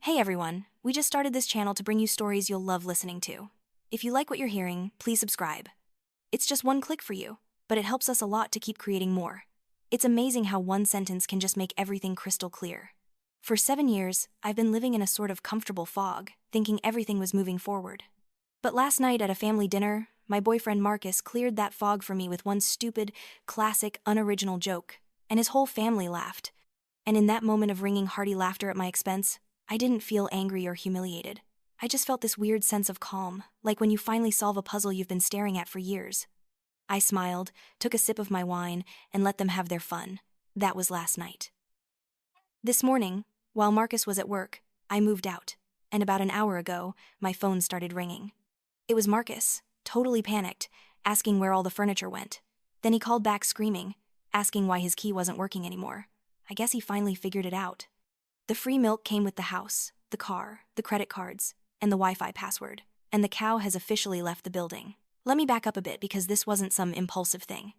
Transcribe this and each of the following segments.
Hey everyone, we just started this channel to bring you stories you'll love listening to. If you like what you're hearing, please subscribe. It's just one click for you, but it helps us a lot to keep creating more. It's amazing how one sentence can just make everything crystal clear. For 7 years, I've been living in a sort of comfortable fog, thinking everything was moving forward. But last night at a family dinner, my boyfriend Marcus cleared that fog for me with one stupid, classic, unoriginal joke, and his whole family laughed. And in that moment of ringing hearty laughter at my expense, I didn't feel angry or humiliated. I just felt this weird sense of calm, like when you finally solve a puzzle you've been staring at for years. I smiled, took a sip of my wine, and let them have their fun. That was last night. This morning, while Marcus was at work, I moved out, and about an hour ago, my phone started ringing. It was Marcus, totally panicked, asking where all the furniture went. Then he called back screaming, asking why his key wasn't working anymore. I guess he finally figured it out. The free milk came with the house, the car, the credit cards, and the Wi-Fi password, and the cow has officially left the building. Let me back up a bit because this wasn't some impulsive thing.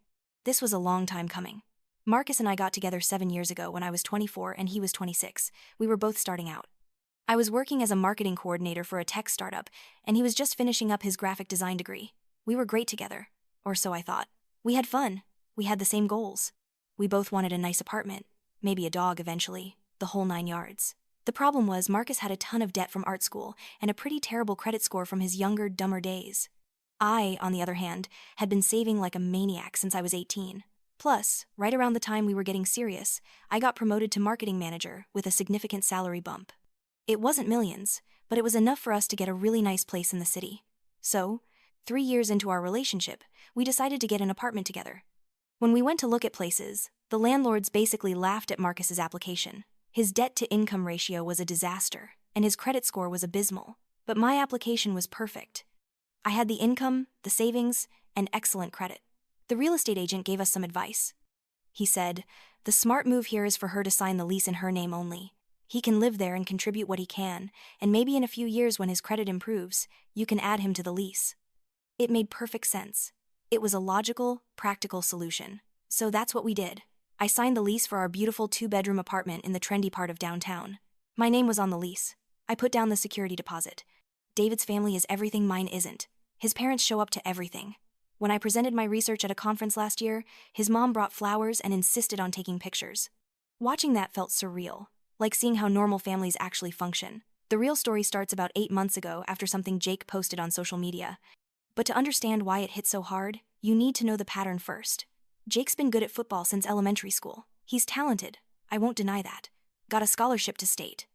This was a long time coming. Marcus and I got together 7 years ago when I was 24 and he was 26. We were both starting out. I was working as a marketing coordinator for a tech startup, and he was just finishing up his graphic design degree. We were great together, or so I thought. We had fun. We had the same goals. We both wanted a nice apartment, maybe a dog eventually, the whole 9 yards. The problem was Marcus had a ton of debt from art school and a pretty terrible credit score from his younger, dumber days. I, on the other hand, had been saving like a maniac since I was 18. Plus, right around the time we were getting serious, I got promoted to marketing manager with a significant salary bump. It wasn't millions, but it was enough for us to get a really nice place in the city. So, 3 years into our relationship, we decided to get an apartment together. When we went to look at places, the landlords basically laughed at Marcus's application. His debt-to-income ratio was a disaster, and his credit score was abysmal. But my application was perfect. I had the income, the savings, and excellent credit. The real estate agent gave us some advice. He said, "The smart move here is for her to sign the lease in her name only. He can live there and contribute what he can, and maybe in a few years when his credit improves, you can add him to the lease." It made perfect sense. It was a logical, practical solution. So that's what we did. I signed the lease for our beautiful 2-bedroom apartment in the trendy part of downtown. My name was on the lease. I put down the security deposit. David's family is everything mine isn't. His parents show up to everything. When I presented my research at a conference last year, his mom brought flowers and insisted on taking pictures. Watching that felt surreal, like seeing how normal families actually function. The real story starts about 8 months ago after something Jake posted on social media. But to understand why it hit so hard, you need to know the pattern first. Jake's been good at football since elementary school. He's talented, I won't deny that. Got a scholarship to state.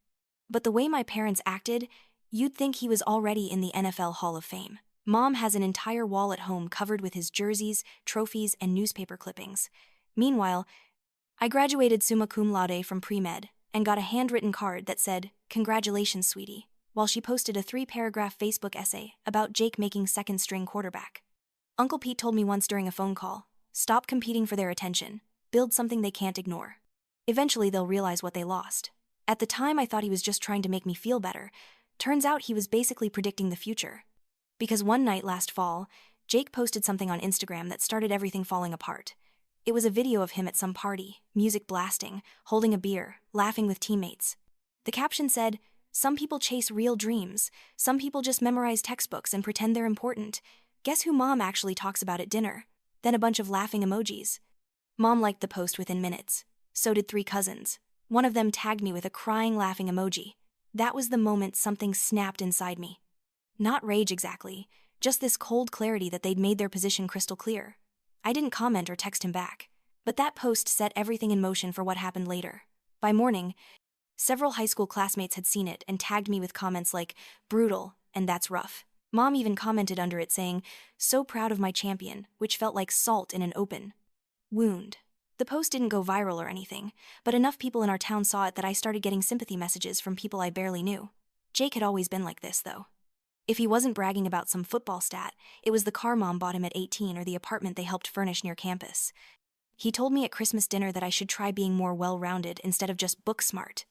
But the way my parents acted, you'd think he was already in the NFL Hall of Fame. Mom has an entire wall at home covered with his jerseys, trophies, and newspaper clippings. Meanwhile, I graduated summa cum laude from pre-med and got a handwritten card that said, "Congratulations, sweetie," while she posted a 3-paragraph Facebook essay about Jake making second-string quarterback. Uncle Pete told me once during a phone call, "Stop competing for their attention. Build something they can't ignore. Eventually they'll realize what they lost." At the time I thought he was just trying to make me feel better. Turns out he was basically predicting the future. Because one night last fall, Jake posted something on Instagram that started everything falling apart. It was a video of him at some party, music blasting, holding a beer, laughing with teammates. The caption said, "Some people chase real dreams. Some people just memorize textbooks and pretend they're important. Guess who Mom actually talks about at dinner?" Then a bunch of laughing emojis. Mom liked the post within minutes. So did 3 cousins. One of them tagged me with a crying laughing emoji. That was the moment something snapped inside me. Not rage exactly, just this cold clarity that they'd made their position crystal clear. I didn't comment or text him back. But that post set everything in motion for what happened later. By morning, several high school classmates had seen it and tagged me with comments like, "Brutal," and "That's rough." Mom even commented under it saying, "So proud of my champion," which felt like salt in an open wound. The post didn't go viral or anything, but enough people in our town saw it that I started getting sympathy messages from people I barely knew. Jake had always been like this, though. If he wasn't bragging about some football stat, it was the car Mom bought him at 18 or the apartment they helped furnish near campus. He told me at Christmas dinner that I should try being more well-rounded instead of just book smart.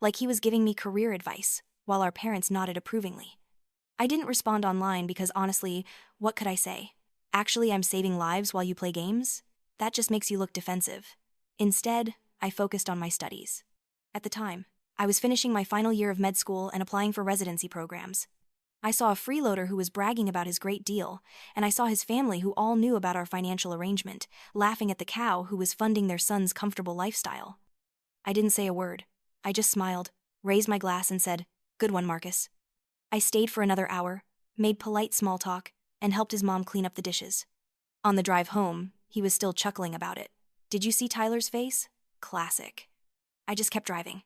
Like he was giving me career advice, while our parents nodded approvingly. I didn't respond online because honestly, what could I say? Actually, I'm saving lives while you play games? That just makes you look defensive. Instead, I focused on my studies. At the time, I was finishing my final year of med school and applying for residency programs. I saw a freeloader who was bragging about his great deal, and I saw his family who all knew about our financial arrangement, laughing at the cow who was funding their son's comfortable lifestyle. I didn't say a word. I just smiled, raised my glass and said, "Good one, Marcus." I stayed for another hour, made polite small talk, and helped his mom clean up the dishes. On the drive home, he was still chuckling about it. Did you see Tyler's face? Classic. I just kept driving.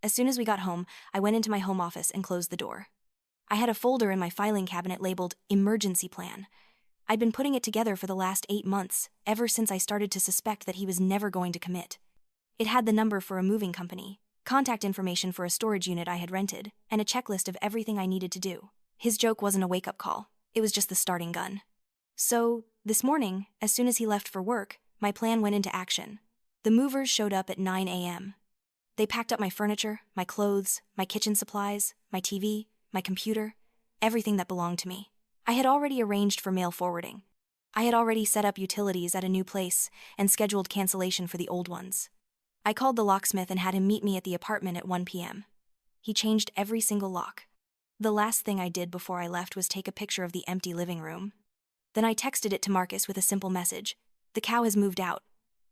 As soon as we got home, I went into my home office and closed the door. I had a folder in my filing cabinet labeled Emergency Plan. I'd been putting it together for the last 8 months, ever since I started to suspect that he was never going to commit. It had the number for a moving company, contact information for a storage unit I had rented, and a checklist of everything I needed to do. His joke wasn't a wake-up call, it was just the starting gun. So, this morning, as soon as he left for work, my plan went into action. The movers showed up at 9 a.m. They packed up my furniture, my clothes, my kitchen supplies, my TV, my computer, everything that belonged to me. I had already arranged for mail forwarding. I had already set up utilities at a new place and scheduled cancellation for the old ones. I called the locksmith and had him meet me at the apartment at 1 p.m. He changed every single lock. The last thing I did before I left was take a picture of the empty living room. Then I texted it to Marcus with a simple message. "The cow has moved out.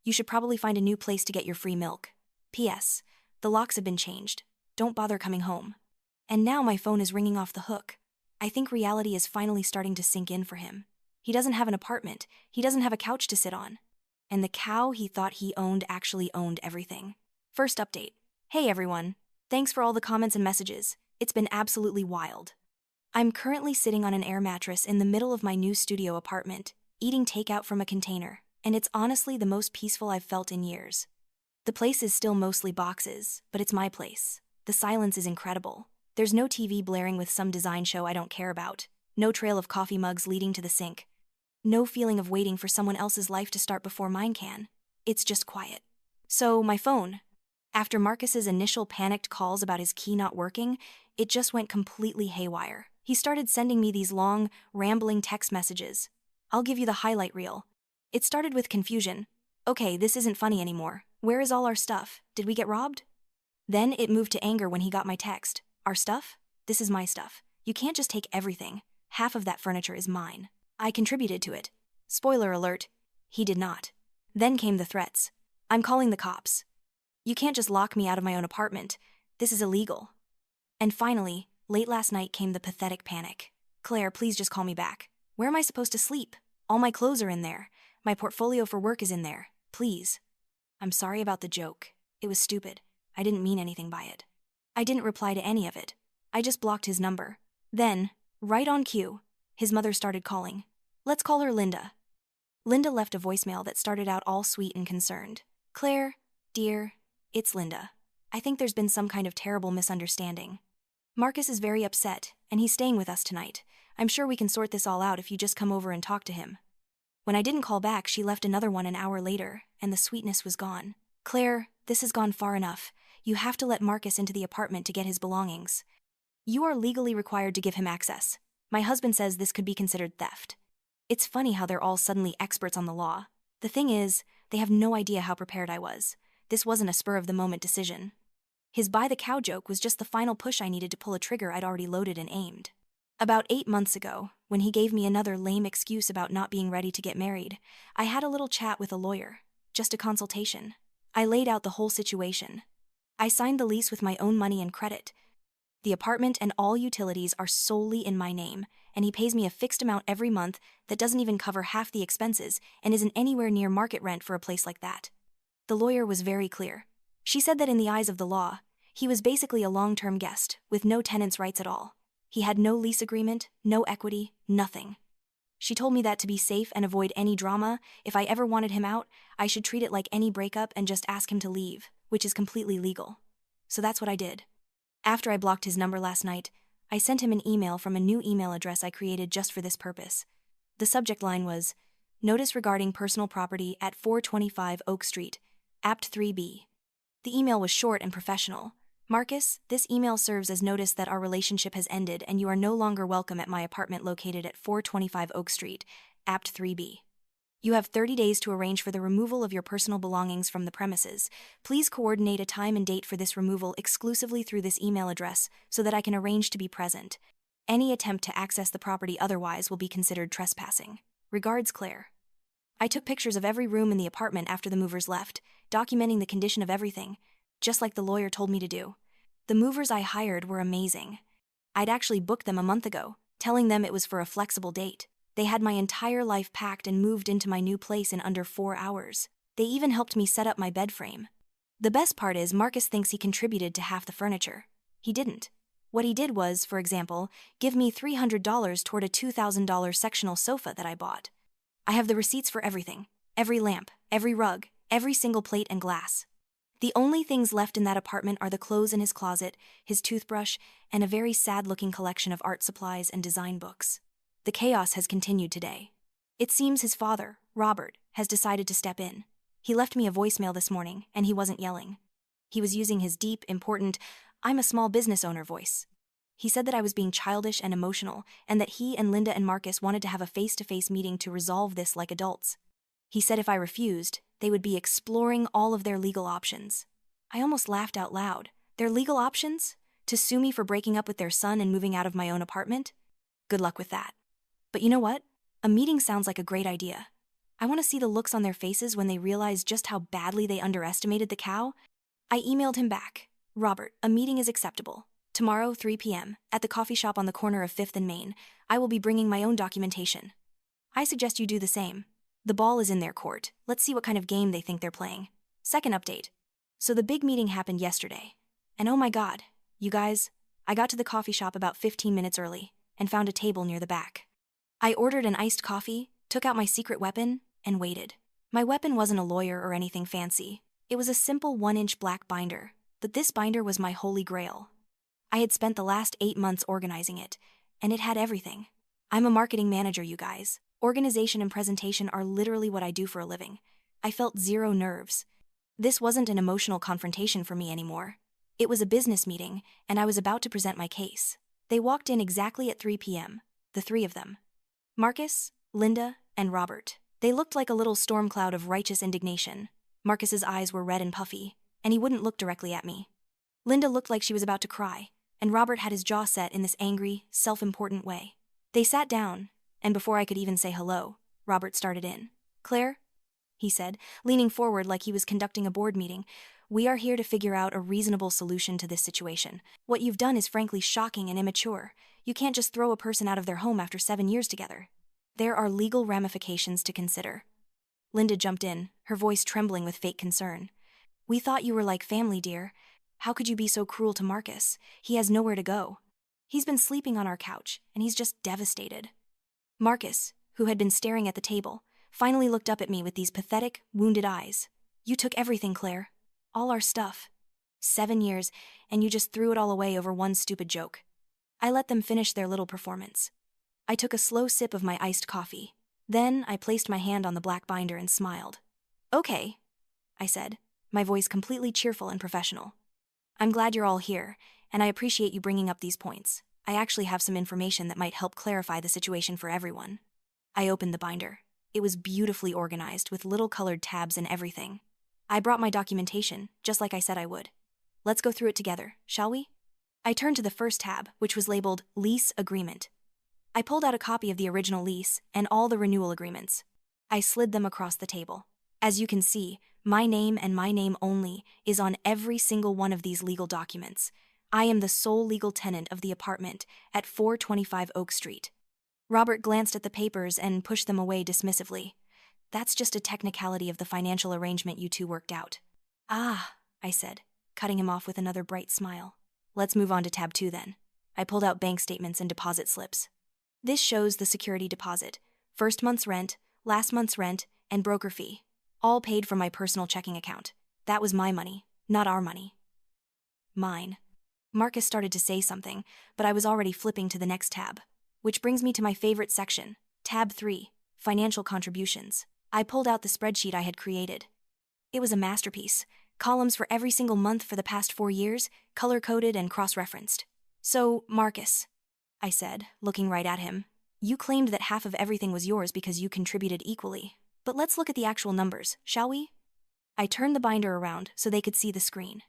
You should probably find a new place to get your free milk. P.S. The locks have been changed. Don't bother coming home." And now my phone is ringing off the hook. I think reality is finally starting to sink in for him. He doesn't have an apartment. He doesn't have a couch to sit on. And the cow he thought he owned actually owned everything. First update. Hey everyone. Thanks for all the comments and messages. It's been absolutely wild. I'm currently sitting on an air mattress in the middle of my new studio apartment, eating takeout from a container, and it's honestly the most peaceful I've felt in years. The place is still mostly boxes, but it's my place. The silence is incredible. There's no TV blaring with some design show I don't care about, no trail of coffee mugs leading to the sink, no feeling of waiting for someone else's life to start before mine can. It's just quiet. So, my phone. After Marcus's initial panicked calls about his key not working, it just went completely haywire. He started sending me these long, rambling text messages. I'll give you the highlight reel. It started with confusion. "Okay, this isn't funny anymore. Where is all our stuff? Did we get robbed?" Then it moved to anger when he got my text. "Our stuff? This is my stuff. You can't just take everything. Half of that furniture is mine. I contributed to it." Spoiler alert, he did not. Then came the threats. "I'm calling the cops. You can't just lock me out of my own apartment. This is illegal." And finally, late last night came the pathetic panic. "Claire, please just call me back. Where am I supposed to sleep? All my clothes are in there. My portfolio for work is in there. Please." I'm sorry about the joke. It was stupid. I didn't mean anything by it. I didn't reply to any of it. I just blocked his number. Then, right on cue, his mother started calling. Let's call her Linda. Linda left a voicemail that started out all sweet and concerned. "Claire, dear, it's Linda. I think there's been some kind of terrible misunderstanding. Marcus is very upset, and he's staying with us tonight. I'm sure we can sort this all out if you just come over and talk to him." When I didn't call back, she left another one an hour later, and the sweetness was gone. "Claire, this has gone far enough. You have to let Marcus into the apartment to get his belongings. You are legally required to give him access. My husband says this could be considered theft." It's funny how they're all suddenly experts on the law. The thing is, they have no idea how prepared I was. This wasn't a spur-of-the-moment decision. His buy the cow joke was just the final push I needed to pull a trigger I'd already loaded and aimed. About 8 months ago, when he gave me another lame excuse about not being ready to get married, I had a little chat with a lawyer. Just a consultation. I laid out the whole situation. I signed the lease with my own money and credit. The apartment and all utilities are solely in my name, and he pays me a fixed amount every month that doesn't even cover half the expenses and isn't anywhere near market rent for a place like that. The lawyer was very clear. She said that in the eyes of the law, he was basically a long-term guest, with no tenant's rights at all. He had no lease agreement, no equity, nothing. She told me that to be safe and avoid any drama, if I ever wanted him out, I should treat it like any breakup and just ask him to leave, which is completely legal. So that's what I did. After I blocked his number last night, I sent him an email from a new email address I created just for this purpose. The subject line was, "Notice regarding personal property at 425 Oak Street, Apt 3B. The email was short and professional. "Marcus, this email serves as notice that our relationship has ended and you are no longer welcome at my apartment located at 425 Oak Street, Apt 3B. You have 30 days to arrange for the removal of your personal belongings from the premises. Please coordinate a time and date for this removal exclusively through this email address so that I can arrange to be present. Any attempt to access the property otherwise will be considered trespassing. Regards, Claire. I took pictures of every room in the apartment after the movers left, documenting the condition of everything, just like the lawyer told me to do. The movers I hired were amazing. I'd actually booked them a month ago, telling them it was for a flexible date. They had my entire life packed and moved into my new place in under 4 hours. They even helped me set up my bed frame. The best part is Marcus thinks he contributed to half the furniture. He didn't. What he did was, for example, give me $300 toward a $2,000 sectional sofa that I bought. I have the receipts for everything. Every lamp, every rug, every single plate and glass. The only things left in that apartment are the clothes in his closet, his toothbrush, and a very sad-looking collection of art supplies and design books. The chaos has continued today. It seems his father, Robert, has decided to step in. He left me a voicemail this morning, and he wasn't yelling. He was using his deep, important, "I'm a small business owner" voice. He said that I was being childish and emotional, and that he and Linda and Marcus wanted to have a face-to-face meeting to resolve this like adults. He said if I refused, they would be exploring all of their legal options. I almost laughed out loud. Their legal options? To sue me for breaking up with their son and moving out of my own apartment? Good luck with that. But you know what? A meeting sounds like a great idea. I want to see the looks on their faces when they realize just how badly they underestimated the cow. I emailed him back. Robert, a meeting is acceptable. Tomorrow, 3 p.m., at the coffee shop on the corner of 5th and Main. I will be bringing my own documentation. I suggest you do the same. The ball is in their court. Let's see what kind of game they think they're playing. Second update. So the big meeting happened yesterday. And oh my God, you guys, I got to the coffee shop about 15 minutes early and found a table near the back. I ordered an iced coffee, took out my secret weapon, and waited. My weapon wasn't a lawyer or anything fancy. It was a simple 1-inch black binder, but this binder was my holy grail. I had spent the last 8 months organizing it, and it had everything. I'm a marketing manager, you guys. Organization and presentation are literally what I do for a living. I felt zero nerves. This wasn't an emotional confrontation for me anymore. It was a business meeting, and I was about to present my case. They walked in exactly at 3 p.m., the three of them. Marcus, Linda, and Robert. They looked like a little storm cloud of righteous indignation. Marcus's eyes were red and puffy, and he wouldn't look directly at me. Linda looked like she was about to cry, and Robert had his jaw set in this angry, self-important way. They sat down, and before I could even say hello, Robert started in. "Claire," he said, leaning forward like he was conducting a board meeting, "we are here to figure out a reasonable solution to this situation. What you've done is frankly shocking and immature. You can't just throw a person out of their home after 7 years together. There are legal ramifications to consider." Linda jumped in, her voice trembling with fake concern. "We thought you were like family, dear. How could you be so cruel to Marcus? He has nowhere to go. He's been sleeping on our couch, and he's just devastated." Marcus, who had been staring at the table, finally looked up at me with these pathetic, wounded eyes. "You took everything, Claire. All our stuff. 7 years, and you just threw it all away over one stupid joke." I let them finish their little performance. I took a slow sip of my iced coffee. Then I placed my hand on the black binder and smiled. "Okay," I said, my voice completely cheerful and professional. "I'm glad you're all here, and I appreciate you bringing up these points. I actually have some information that might help clarify the situation for everyone." I opened the binder. It was beautifully organized with little colored tabs and everything. I brought my documentation, just like I said I would. "Let's go through it together, shall we?" I turned to the first tab, which was labeled Lease Agreement. I pulled out a copy of the original lease and all the renewal agreements. I slid them across the table. As you can see, my name and my name only is on every single one of these legal documents. I am the sole legal tenant of the apartment at 425 Oak Street. Robert glanced at the papers and pushed them away dismissively. "That's just a technicality of the financial arrangement you two worked out." "Ah," I said, cutting him off with another bright smile. "Let's move on to tab 2 then." I pulled out bank statements and deposit slips. This shows the security deposit, first month's rent, last month's rent, and broker fee, all paid from my personal checking account. That was my money, not our money. Mine. Marcus started to say something, but I was already flipping to the next tab. Which brings me to my favorite section, tab 3, Financial Contributions. I pulled out the spreadsheet I had created. It was a masterpiece. Columns for every single month for the past 4 years, color-coded and cross-referenced. "So, Marcus," I said, looking right at him, "you claimed that half of everything was yours because you contributed equally. But let's look at the actual numbers, shall we? I turned the binder around so they could see the screen.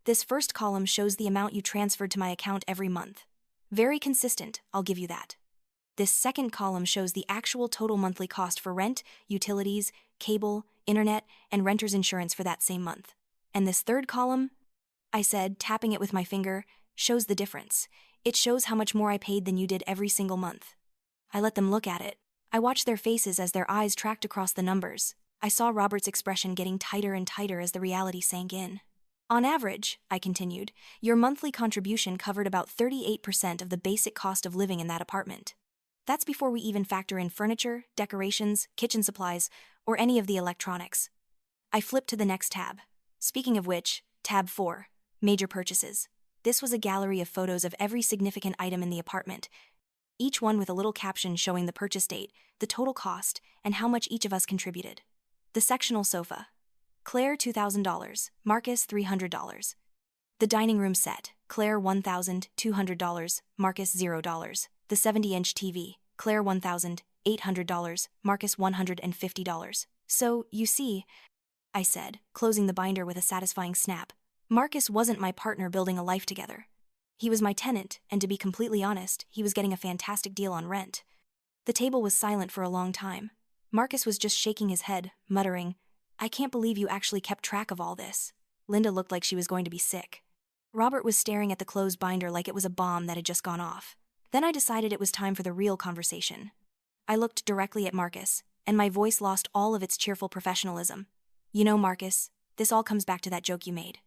This first column shows the amount you transferred to my account every month. Very consistent, I'll give you that. This second column shows the actual total monthly cost for rent, utilities, cable, internet, and renter's insurance for that same month. And this third column, I said, tapping it with my finger, shows the difference. It shows how much more I paid than you did every single month. I let them look at it. I watched their faces as their eyes tracked across the numbers. I saw Robert's expression getting tighter and tighter as the reality sank in. On average, I continued, your monthly contribution covered about 38% of the basic cost of living in that apartment. That's before we even factor in furniture, decorations, kitchen supplies, or any of the electronics. I flipped to the next tab. Speaking of which, tab 4, major purchases. This was a gallery of photos of every significant item in the apartment, each one with a little caption showing the purchase date, the total cost, and how much each of us contributed. The sectional sofa. Claire $2,000, Marcus $300. The dining room set. Claire $1,200, Marcus $0. The 70-inch TV. Claire $1,800, Marcus $150. So, you see, I said, closing the binder with a satisfying snap, Marcus wasn't my partner building a life together. He was my tenant, and to be completely honest, he was getting a fantastic deal on rent. The table was silent for a long time. Marcus was just shaking his head, muttering, I can't believe you actually kept track of all this. Linda looked like she was going to be sick. Robert was staring at the closed binder like it was a bomb that had just gone off. Then I decided it was time for the real conversation. I looked directly at Marcus, and my voice lost all of its cheerful professionalism. You know, Marcus, this all comes back to that joke you made.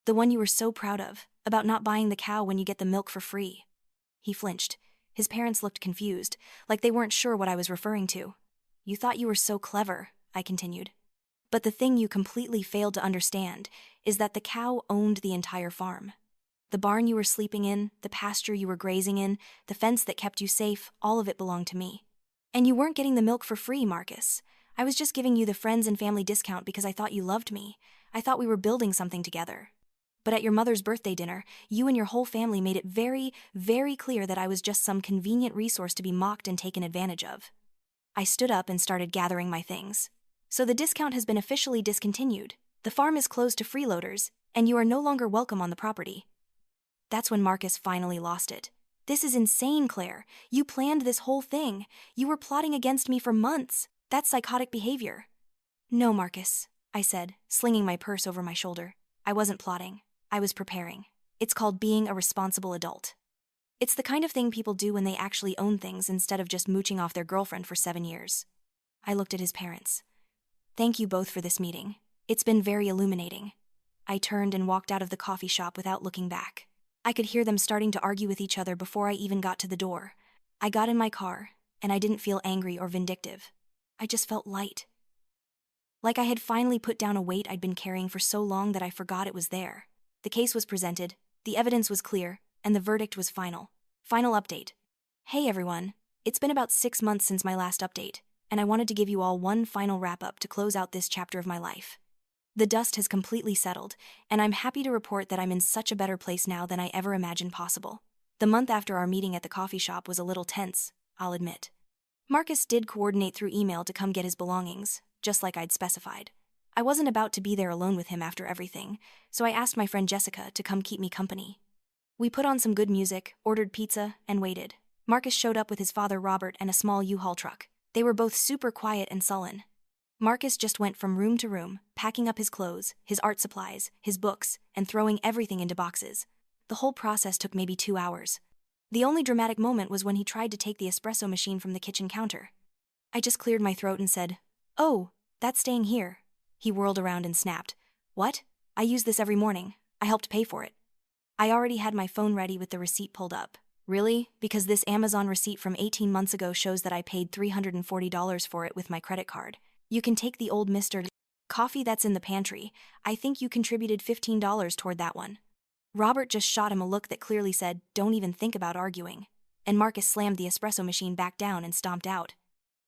The one you were so proud of, about not buying the cow when you get the milk for free. He flinched. His parents looked confused, like they weren't sure what I was referring to. You thought you were so clever, I continued. But the thing you completely failed to understand is that the cow owned the entire farm. The barn you were sleeping in, the pasture you were grazing in, the fence that kept you safe, all of it belonged to me. And you weren't getting the milk for free, Marcus. I was just giving you the friends and family discount because I thought you loved me. I thought we were building something together. But at your mother's birthday dinner, you and your whole family made it very, very clear that I was just some convenient resource to be mocked and taken advantage of. I stood up and started gathering my things. So the discount has been officially discontinued. The farm is closed to freeloaders, and you are no longer welcome on the property. That's when Marcus finally lost it. This is insane, Claire. You planned this whole thing. You were plotting against me for months. That's psychotic behavior. No, Marcus, I said, slinging my purse over my shoulder. I wasn't plotting. I was preparing. It's called being a responsible adult. It's the kind of thing people do when they actually own things instead of just mooching off their girlfriend for 7 years. I looked at his parents. Thank you both for this meeting. It's been very illuminating. I turned and walked out of the coffee shop without looking back. I could hear them starting to argue with each other before I even got to the door. I got in my car, and I didn't feel angry or vindictive. I just felt light. Like I had finally put down a weight I'd been carrying for so long that I forgot it was there. The case was presented, the evidence was clear, and the verdict was final. Final update. Hey everyone, it's been about 6 months since my last update, and I wanted to give you all one final wrap-up to close out this chapter of my life. The dust has completely settled, and I'm happy to report that I'm in such a better place now than I ever imagined possible. The month after our meeting at the coffee shop was a little tense, I'll admit. Marcus did coordinate through email to come get his belongings, just like I'd specified. I wasn't about to be there alone with him after everything, so I asked my friend Jessica to come keep me company. We put on some good music, ordered pizza, and waited. Marcus showed up with his father Robert and a small U-Haul truck. They were both super quiet and sullen. Marcus just went from room to room, packing up his clothes, his art supplies, his books, and throwing everything into boxes. The whole process took maybe 2 hours. The only dramatic moment was when he tried to take the espresso machine from the kitchen counter. I just cleared my throat and said, "Oh, that's staying here." He whirled around and snapped, "What? I use this every morning. I helped pay for it." I already had my phone ready with the receipt pulled up. Really? Because this Amazon receipt from 18 months ago shows that I paid $340 for it with my credit card. You can take the old Mr. Coffee that's in the pantry. I think you contributed $15 toward that one. Robert just shot him a look that clearly said, "Don't even think about arguing." And Marcus slammed the espresso machine back down and stomped out.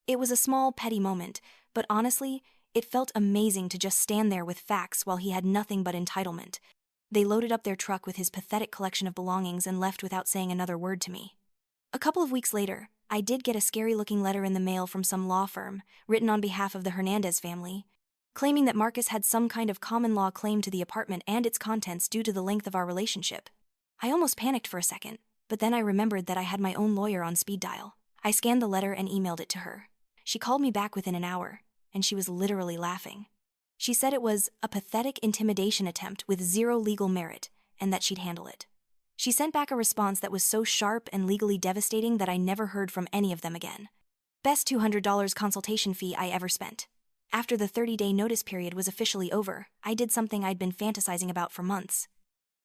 It was a small, petty moment, but honestly, it felt amazing to just stand there with facts while he had nothing but entitlement. They loaded up their truck with his pathetic collection of belongings and left without saying another word to me. A couple of weeks later, I did get a scary-looking letter in the mail from some law firm, written on behalf of the Hernandez family, claiming that Marcus had some kind of common law claim to the apartment and its contents due to the length of our relationship. I almost panicked for a second, but then I remembered that I had my own lawyer on speed dial. I scanned the letter and emailed it to her. She called me back within an hour, and she was literally laughing. She said it was a pathetic intimidation attempt with zero legal merit, and that she'd handle it. She sent back a response that was so sharp and legally devastating that I never heard from any of them again. Best $200 consultation fee I ever spent. After the 30-day notice period was officially over, I did something I'd been fantasizing about for months.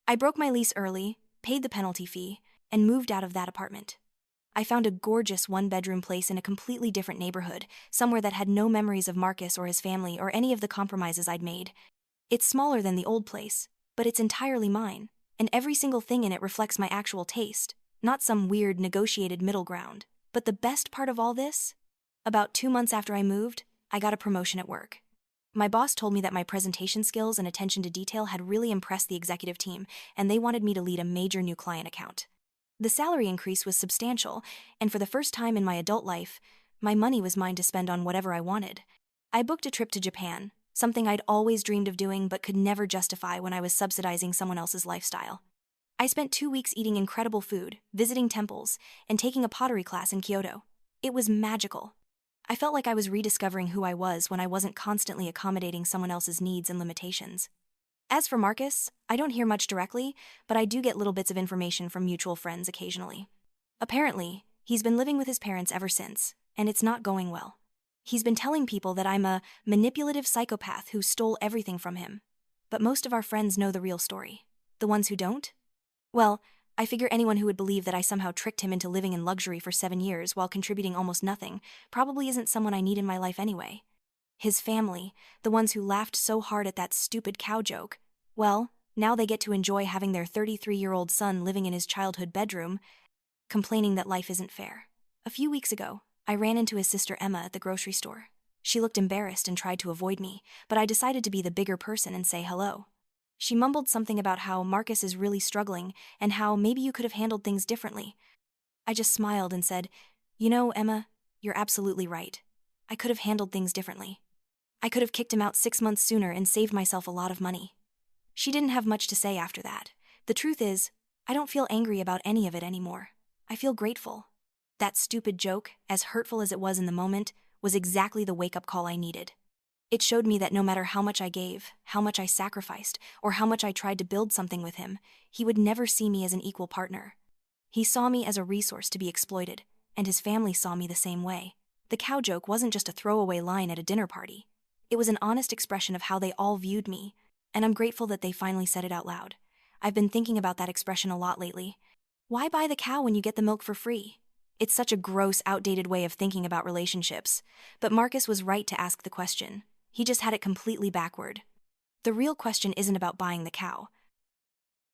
I broke my lease early, paid the penalty fee, and moved out of that apartment. I found a gorgeous one-bedroom place in a completely different neighborhood, somewhere that had no memories of Marcus or his family or any of the compromises I'd made. It's smaller than the old place, but it's entirely mine, and every single thing in it reflects my actual taste, not some weird negotiated middle ground. But the best part of all this? About 2 months after I moved, I got a promotion at work. My boss told me that my presentation skills and attention to detail had really impressed the executive team, and they wanted me to lead a major new client account. The salary increase was substantial, and for the first time in my adult life, my money was mine to spend on whatever I wanted. I booked a trip to Japan, something I'd always dreamed of doing but could never justify when I was subsidizing someone else's lifestyle. I spent 2 weeks eating incredible food, visiting temples, and taking a pottery class in Kyoto. It was magical. I felt like I was rediscovering who I was when I wasn't constantly accommodating someone else's needs and limitations. As for Marcus, I don't hear much directly, but I do get little bits of information from mutual friends occasionally. Apparently, he's been living with his parents ever since, and it's not going well. He's been telling people that I'm a manipulative psychopath who stole everything from him. But most of our friends know the real story. The ones who don't? Well, I figure anyone who would believe that I somehow tricked him into living in luxury for 7 years while contributing almost nothing probably isn't someone I need in my life anyway. His family, the ones who laughed so hard at that stupid cow joke, well, now they get to enjoy having their 33-year-old son living in his childhood bedroom, complaining that life isn't fair. A few weeks ago, I ran into his sister Emma at the grocery store. She looked embarrassed and tried to avoid me, but I decided to be the bigger person and say hello. She mumbled something about how Marcus is really struggling and how maybe you could have handled things differently. I just smiled and said, "You know, Emma, you're absolutely right. I could have handled things differently. I could have kicked him out 6 months sooner and saved myself a lot of money." She didn't have much to say after that. The truth is, I don't feel angry about any of it anymore. I feel grateful. That stupid joke, as hurtful as it was in the moment, was exactly the wake-up call I needed. It showed me that no matter how much I gave, how much I sacrificed, or how much I tried to build something with him, he would never see me as an equal partner. He saw me as a resource to be exploited, and his family saw me the same way. The cow joke wasn't just a throwaway line at a dinner party. It was an honest expression of how they all viewed me, and I'm grateful that they finally said it out loud. I've been thinking about that expression a lot lately. Why buy the cow when you get the milk for free? It's such a gross, outdated way of thinking about relationships, but Marcus was right to ask the question. He just had it completely backward. The real question isn't about buying the cow.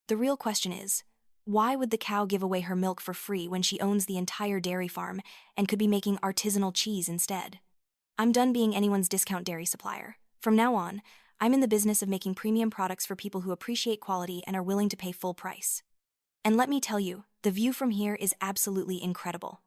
The real question is, why would the cow give away her milk for free when she owns the entire dairy farm and could be making artisanal cheese instead? I'm done being anyone's discount dairy supplier. From now on, I'm in the business of making premium products for people who appreciate quality and are willing to pay full price. And let me tell you, the view from here is absolutely incredible.